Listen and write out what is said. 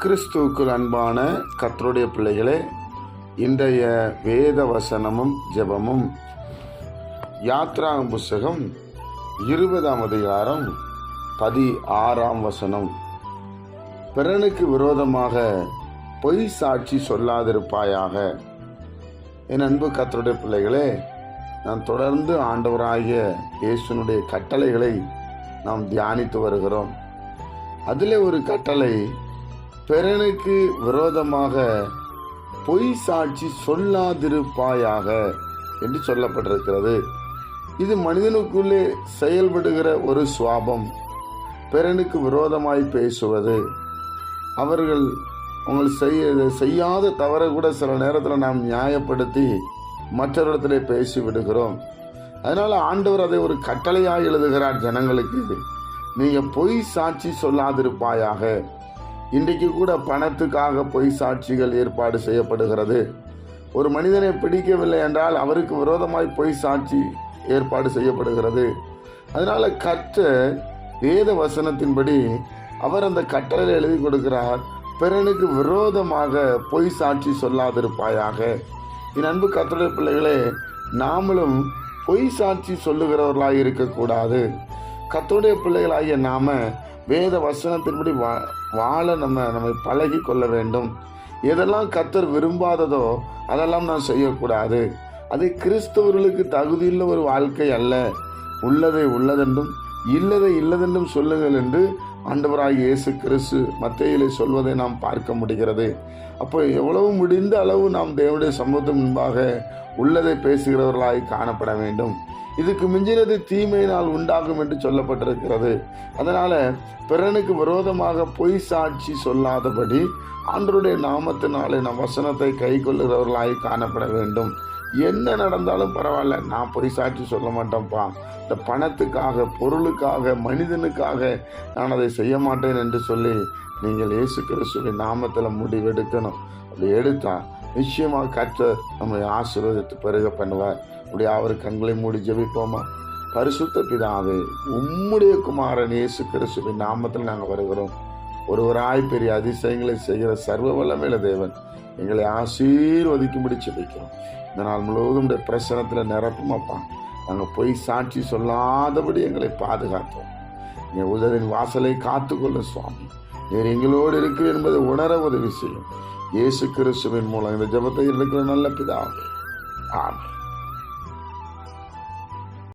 கிறிஸ்துவுக்குள் அன்பான கர்த்தருடைய பிள்ளைகளே, இன்றைய வேத வசனமும் ஜெபமும் யாத்ராகம புஸ்தகம் 20ஆம் அதிகாரம் 16ஆம் வசனம். பிறனுக்கு விரோதமாக பொய் சாட்சி சொல்லாதிருப்பாயாக. என் அன்பு கர்த்தருடைய பிள்ளைகளே, நாம் தொடர்ந்து ஆண்டவராகிய இயேசுனுடைய கட்டளைகளை நாம் தியானித்து வருகிறோம். அதில் ஒரு கட்டளை, பிறனுக்கு விரோதமாக பொய் சாட்சி சொல்லாதிருப்பாயாக என்று சொல்லப்பட்டிருக்கிறது. இது மனிதனுக்குள்ளே செயல்படுகிற ஒரு சுவாபம். பிறனுக்கு விரோதமாய் பேசுவது. அவர்கள் உங்கள் செய்யாத தவறை கூட சில நேரத்தில் நாம் நியாயப்படுத்தி மற்றவரிடத்திலே பேசி விடுகிறோம். அதனால் ஆண்டவர் அதை ஒரு கட்டளையாக எழுதுகிறார் ஜனங்களுக்கு. நீங்கள் பொய் சாட்சி சொல்லாதிருப்பாயாக. இன்றைக்கு கூட பணத்துக்காக பொய் சாட்சிகள் ஏற்பாடு செய்யப்படுகிறது. ஒரு மனிதனை பிடிக்கவில்லை என்றால் அவருக்கு விரோதமாய் பொய் சாட்சி ஏற்பாடு செய்யப்படுகிறது. அதனால கர்த்தர் வேத வசனத்தின்படி அவர் அந்த கட்டளையில் எழுதி கொடுக்கிறார், பிறனுக்கு விரோதமாக பொய் சாட்சி சொல்லாதிருப்பாயாக. என் அன்பு கர்த்தருடைய பிள்ளைகளே, நாமளும் பொய் சாட்சி சொல்லுகிறவர்களாக இருக்கக்கூடாது. கர்த்தருடைய பிள்ளைகளாகிய நாம வேத வசனத்தின்படி வாழ நம்மை பழகி கொள்ள வேண்டும். எதெல்லாம் கர்த்தர் விரும்பாததோ அதெல்லாம் நான் செய்யக்கூடாது. அது கிறிஸ்தவர்களுக்கு தகுதியுள்ள ஒரு வாழ்க்கை அல்ல. உள்ளதை உள்ளதென்றும் இல்லதை இல்லதென்றும் சொல்லுங்கள் என்று ஆண்டவராகிய இயேசு கிறிஸ்து மத்தேயுவிலே சொல்வதை நாம் பார்க்க முடிகிறது. அப்போ எவ்வளவு முடிந்த அளவு நாம் தேவனுடைய சமூகத்தின் முன்பாக உள்ளதை பேசுகிறவர்களாய் காணப்பட வேண்டும். இதுக்கு மிஞ்சினது தீமையினால் உண்டாகும் என்று சொல்லப்பட்டிருக்கிறது. அதனால பிறனுக்கு விரோதமாக பொய் சாட்சி சொல்லாதபடி ஆண்டவருடைய நாமத்தினாலே நம் வசனத்தை கை கொள்ளுகிறவர்களாய் காணப்பட வேண்டும். என்ன நடந்தாலும் பரவாயில்ல, நான் பொய் சாட்சி சொல்ல மாட்டேன்ப்பா. இந்த பணத்துக்காக, பொருளுக்காக, மனிதனுக்காக நான் அதை செய்ய மாட்டேன் என்று சொல்லி நீங்கள் இயேசு கிறிஸ்துவின் நாமத்தில் முடிவெடுக்கணும். அப்படி எடுத்தா நிச்சயமாக கர்த்தர் நம்மை ஆசீர்வதித்து பெருக பண்ணுவார். அப்படியே அவர் கண்களை மூடி ஜெபிப்போமா? பரிசுத்த பிதாவே, உம்முடைய குமாரன் இயேசு கிறிஸ்துவின் நாமத்தில் நாங்கள் வருகிறோம். ஒருவராய் பெரிய அதிசயங்களை செய்கிற சர்வ வல்லமையுள்ள தேவன் எங்களை ஆசீர்வதிக்கும்படி ஜெபிக்கிறோம். இந்த நாள் முழுவதும் பிரசனத்தில் நிரப்புமாப்பா. நாங்கள் பொய் சாட்சி சொல்லாதபடி எங்களை பாதுகாத்தோம். எங்கள் உதவின் வாசலை காத்துக்கொள்ள சுவாமி. நீர் எங்களோடு இருக்கிற என்பதை உணர உதவி செய்யும். இயேசு கிறிஸ்துவின் மூலம் இந்த ஜெபத்தை எடுக்கிற நல்ல பிதாவே, ஆமென்.